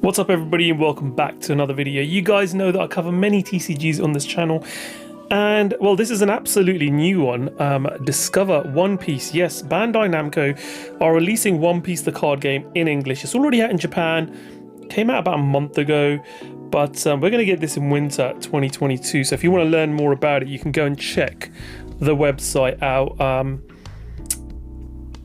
What's up everybody and welcome back to another video. You guys know that I cover many TCGs on this channel and well, this is an absolutely new one. Discover One Piece. Yes, Bandai Namco are releasing One Piece the card game in English. It's already out in Japan, came out about a month ago, but we're going to get this in winter 2022. So if you want to learn more about it, you can go and check the website out,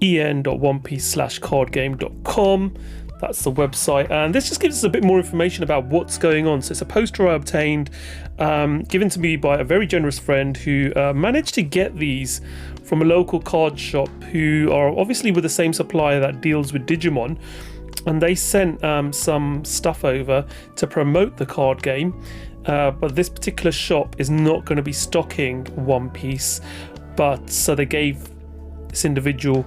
en.onepiece/cardgame.com. That's the website, and this just gives us a bit more information about what's going on. So it's a poster I obtained, given to me by a very generous friend who managed to get these from a local card shop who are obviously with the same supplier that deals with Digimon, and they sent some stuff over to promote the card game, but this particular shop is not going to be stocking One Piece, but so they gave this individual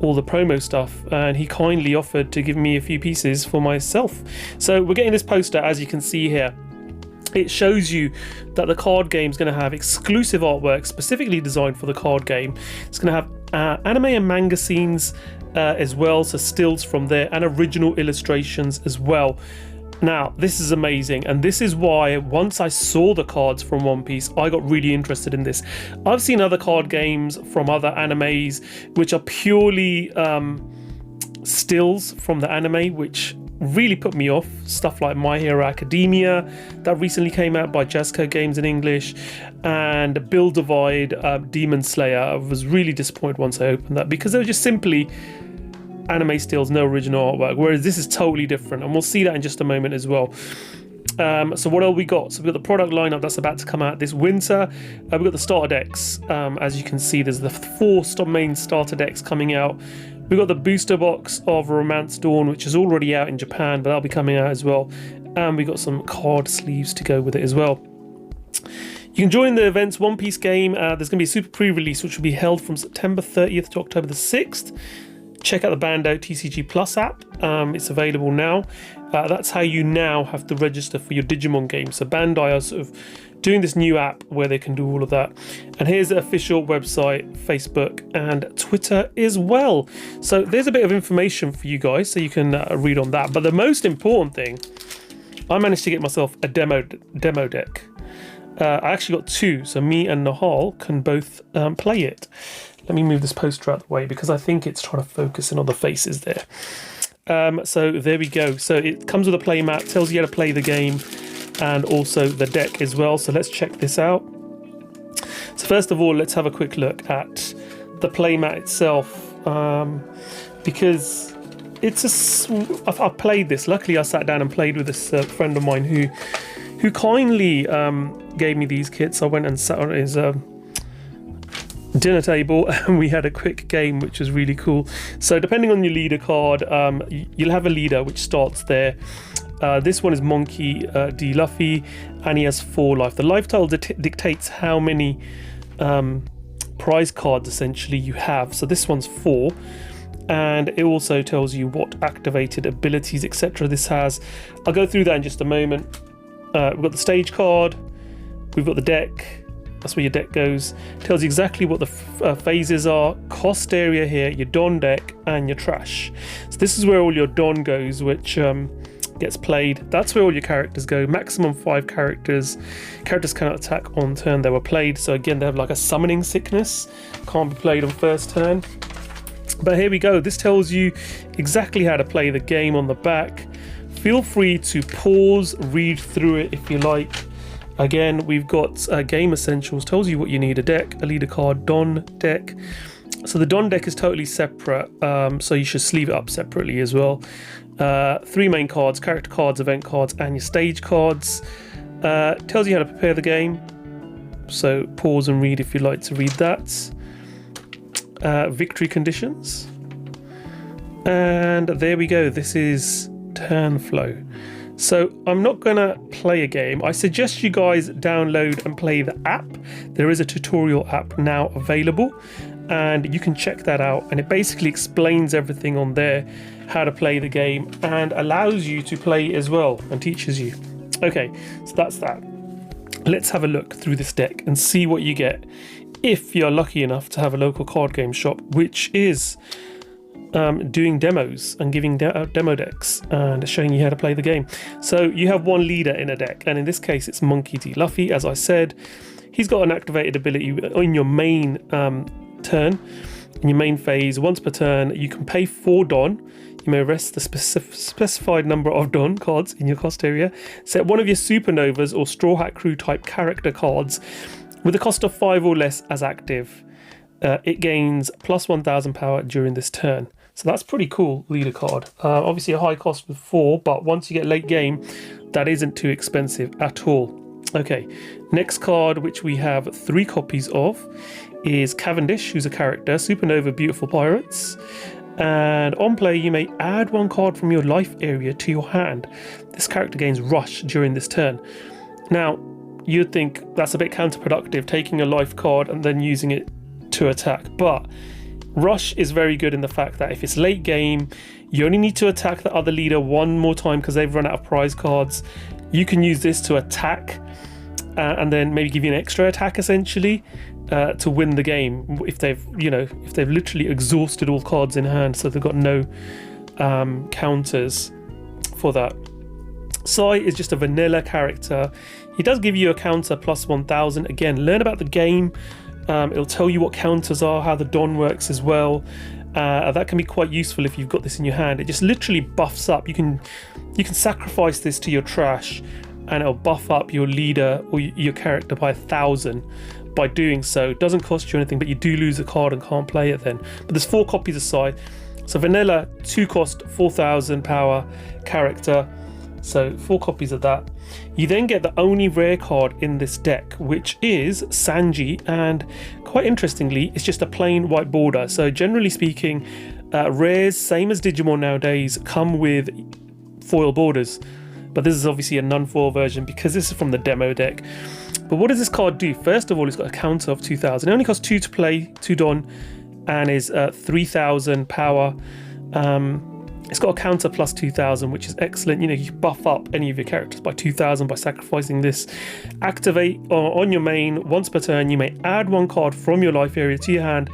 all the promo stuff and he kindly offered to give me a few pieces for myself. So we're getting this poster, as you can see here. It shows you that the card game is going to have exclusive artwork specifically designed for the card game. It's going to have anime and manga scenes as well, so stills from there, and original illustrations as well. Now, this is amazing, and this is why once I saw the cards from One Piece, I got really interested in this. I've seen other card games from other animes which are purely stills from the anime, which really put me off. Stuff like My Hero Academia that recently came out by Jasco Games in English, and Build Divide, Demon Slayer. I was really disappointed once I opened that because they were just simply anime stills, no original artwork, whereas this is totally different, and we'll see that in just a moment as well. So what else we got? So we've got the product lineup that's about to come out this winter. We've got the starter decks. As you can see, there's the 4 main starter decks coming out. We've got the booster box of Romance Dawn, which is already out in Japan, but that'll be coming out as well. And we got some card sleeves to go with it as well. You can join the event's One Piece game. There's going to be a super pre-release, which will be held from September 30th to October the 6th. Check out the Bandai TCG Plus app. It's available now. That's how you now have to register for your Digimon game. So Bandai are sort of doing this new app where they can do all of that. And here's the official website, Facebook and Twitter as well. So there's a bit of information for you guys so you can read on that. But the most important thing, I managed to get myself a demo deck. I actually got 2, so me and Nahal can both play it. Let me move this poster out of the way because I think it's trying to focus in on the faces there. So there we go. So it comes with a play mat, tells you how to play the game, and also the deck as well. So let's check this out. So first of all, let's have a quick look at the play mat itself, because it's I've played this. Luckily, I sat down and played with this friend of mine who kindly gave me these kits. I went and sat on his dinner table and we had a quick game, which was really cool. So depending on your leader card, you'll have a leader which starts there. This one is Monkey D. Luffy, and he has 4 life. The life tile dictates how many prize cards essentially you have. So this one's 4, and it also tells you what activated abilities, etc. this has. I'll go through that in just a moment. We've got the stage card, we've got the deck. That's where your deck goes. Tells you exactly what the phases are, cost area here, your Don deck, and your trash. So this is where all your Don goes, which gets played. That's where all your characters go. Maximum 5 characters. Characters cannot attack on turn they were played. So again, they have like a summoning sickness. Can't be played on first turn. But here we go. This tells you exactly how to play the game on the back. Feel free to pause, read through it if you like. Again, we've got game essentials, tells you what you need: a deck, a leader card, Don deck. So the Don deck is totally separate, so you should sleeve it up separately as well. 3 main cards: character cards, event cards, and your stage cards. Tells you how to prepare the game, so pause and read if you'd like to read that. Victory conditions. And there we go, this is turn flow. So I'm not gonna play a game. I suggest you guys download and play the app. There is a tutorial app now available, and you can check that out, and it basically explains everything on there, how to play the game, and allows you to play as well and teaches you. Okay, so that's that. Let's have a look through this deck and see what you get if you're lucky enough to have a local card game shop, which is doing demos and giving out demo decks and showing you how to play the game. So you have one leader in a deck, and in this case it's Monkey D. Luffy, as I said. He's got an activated ability in your main turn, in your main phase. Once per turn, you can pay 4 Don. You may rest the specified number of Don cards in your cost area. Set one of your Supernovas or Straw Hat Crew type character cards with a cost of 5 or less as active. It gains plus 1000 power during this turn. So that's pretty cool leader card. Obviously a high cost with 4, but once you get late game, that isn't too expensive at all. Okay, next card, which we have 3 copies of, is Cavendish, who's a character, Supernova Beautiful Pirates. And on play, you may add 1 card from your life area to your hand. This character gains Rush during this turn. Now, you'd think that's a bit counterproductive, taking a life card and then using it to attack, but Rush is very good in the fact that if it's late game, you only need to attack the other leader 1 more time because they've run out of prize cards. You can use this to attack and then maybe give you an extra attack essentially to win the game if they've literally exhausted all cards in hand, so they've got no counters for that. Sai is just a vanilla character. He does give you a counter plus 1000. Again, learn about the game. It'll tell you what counters are, how the Don works as well. That can be quite useful if you've got this in your hand. It just literally buffs up. You can sacrifice this to your trash and it'll buff up your leader or your character by 1000 by doing so. It doesn't cost you anything, but you do lose a card and can't play it then. But there's 4 copies aside. So vanilla, 2 cost, 4000 power character. So 4 copies of that. You then get the only rare card in this deck, which is Sanji, and quite interestingly, it's just a plain white border. So generally speaking, rares, same as Digimon nowadays, come with foil borders. But this is obviously a non-foil version because this is from the demo deck. But what does this card do? First of all, it's got a counter of 2000. It only costs 2 to play, 2 Don, and is 3000 power. It's got a counter plus 2000, which is excellent. You know, you buff up any of your characters by 2000 by sacrificing this. Activate on your main. Once per turn, you may add 1 card from your life area to your hand.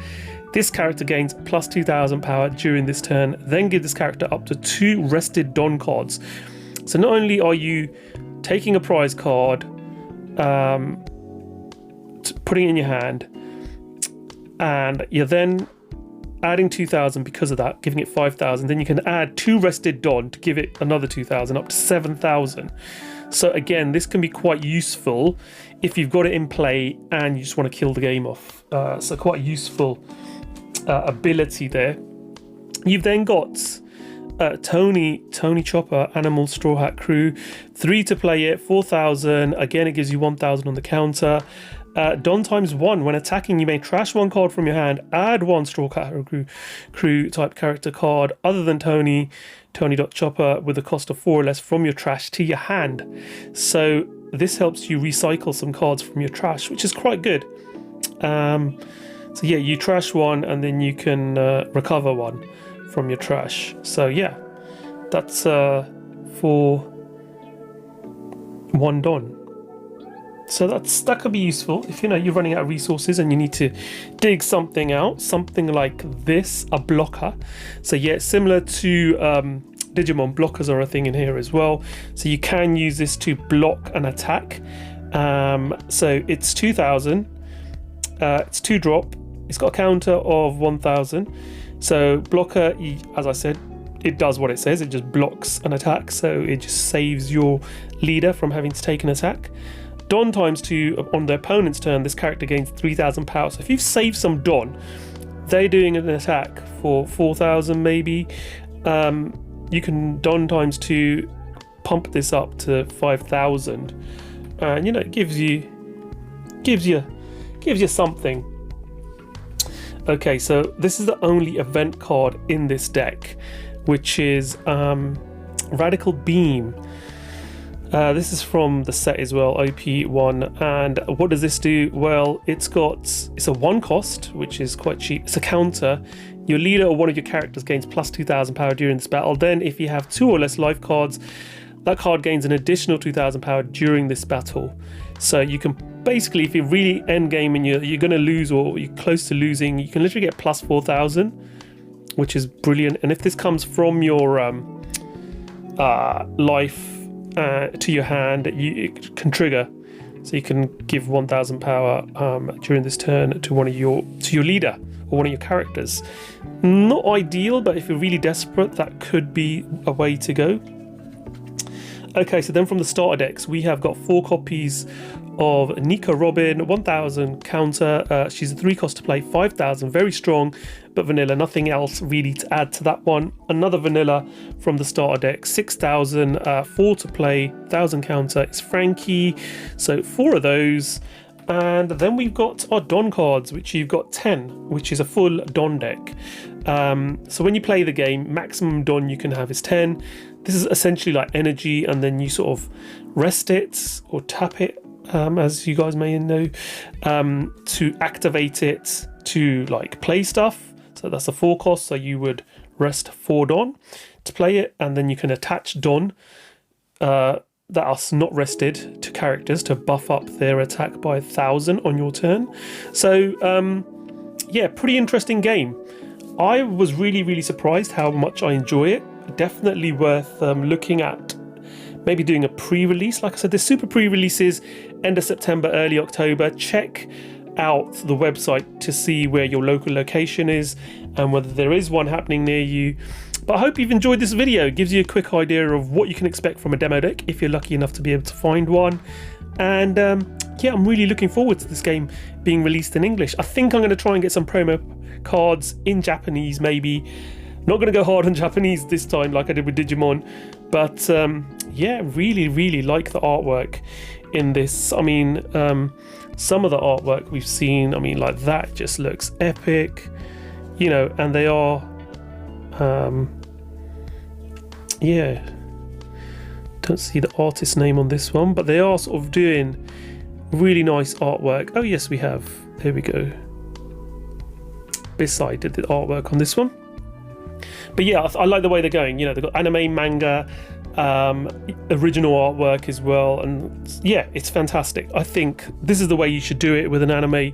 This character gains plus 2000 power during this turn. Then give this character up to 2 rested Don cards. So not only are you taking a prize card, putting it in your hand, and you're then adding 2000 because of that, giving it 5000. Then you can add 2 rested Don to give it another 2000, up to 7000. So again, this can be quite useful if you've got it in play and you just want to kill the game off. So quite a useful ability there. You've then got Tony Chopper, Animal Straw Hat Crew, 3 to play it, 4000. Again, it gives you 1000 on the counter. Don times 1. When attacking, you may trash 1 card from your hand, add 1 Straw Hat Crew type character card other than Tony.Chopper with a cost of 4 or less from your trash to your hand. So this helps you recycle some cards from your trash, which is quite good. So yeah, you trash 1 and then you can recover 1 from your trash. So yeah, that's for 1 Don. So that could be useful if you're running out of resources and you need to dig something out, something like this, a blocker. So yeah, similar to Digimon, blockers are a thing in here as well. So you can use this to block an attack. So it's 2000, it's 2 drop, it's got a counter of 1000. So blocker, as I said, it does what it says, it just blocks an attack, so it just saves your leader from having to take an attack. Don times 2 on the opponent's turn, this character gains 3000 power. So if you've saved some Don, they're doing an attack for 4000 maybe, you can Don times 2 pump this up to 5000, and it gives you something. Okay, so this is the only event card in this deck, which is Radical Beam. This is from the set as well, OP1, and what does this do? Well, it's a 1 cost, which is quite cheap. It's a counter. Your leader or one of your characters gains plus 2000 power during this battle. Then if you have 2 or less life cards, that card gains an additional 2000 power during this battle. So you can basically, if you're really end game and you're going to lose or you're close to losing, you can literally get plus 4000 which is brilliant. And if this comes from your life to your hand, it can trigger. So you can give 1000 power during this turn to your leader or one of your characters. Not ideal, but if you're really desperate, that could be a way to go. Okay, so then from the starter decks, we have got 4 copies of Nico Robin, 1000 counter. She's a 3 cost to play, 5000, very strong, but vanilla, nothing else really to add to that one. Another vanilla from the starter deck, 6000, 4 to play, 1000 counter. It's Frankie, so 4 of those. And then we've got our Don cards, which you've got 10, which is a full Don deck. So when you play the game, maximum Don you can have is 10. This is essentially like energy, and then you sort of rest it or tap it, as you guys may know, to activate it to like play stuff. So that's a 4 cost, so you would rest 4 Don to play it, and then you can attach Don that are not rested to characters to buff up their attack by 1000 on your turn. So yeah, pretty interesting game. I was really surprised how much I enjoy it. Definitely worth looking at, maybe doing a pre-release. Like I said, there's super pre-releases end of September, early October. Check out the website to see where your local location is and whether there is one happening near you. But I hope you've enjoyed this video. It gives you a quick idea of what you can expect from a demo deck if you're lucky enough to be able to find one. And yeah, I'm really looking forward to this game being released in English. I think I'm going to try and get some promo cards in Japanese, maybe. Not going to go hard on Japanese this time like I did with Digimon. But yeah, really like the artwork in this. I mean, some of the artwork we've seen, I mean, like that just looks epic, you know, and they are, yeah, don't see the artist name on this one, but they are sort of doing really nice artwork. Oh yes, we have, there we go. Beside did the artwork on this one. But yeah, I like the way they're going. You know, they've got anime, manga, original artwork as well, and yeah, it's fantastic. I think this is the way you should do it with an anime,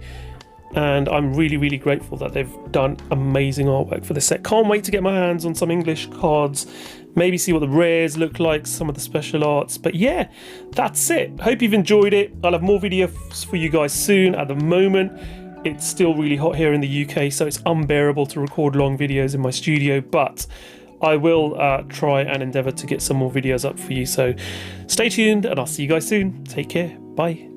and I'm really grateful that they've done amazing artwork for this set. Can't wait to get my hands on some English cards, maybe see what the rares look like, some of the special arts. But yeah, that's it. Hope you've enjoyed it. I'll have more videos for you guys soon. At the moment, it's still really hot here in the UK, so it's unbearable to record long videos in my studio, but I will try and endeavour to get some more videos up for you. So stay tuned, and I'll see you guys soon. Take care. Bye.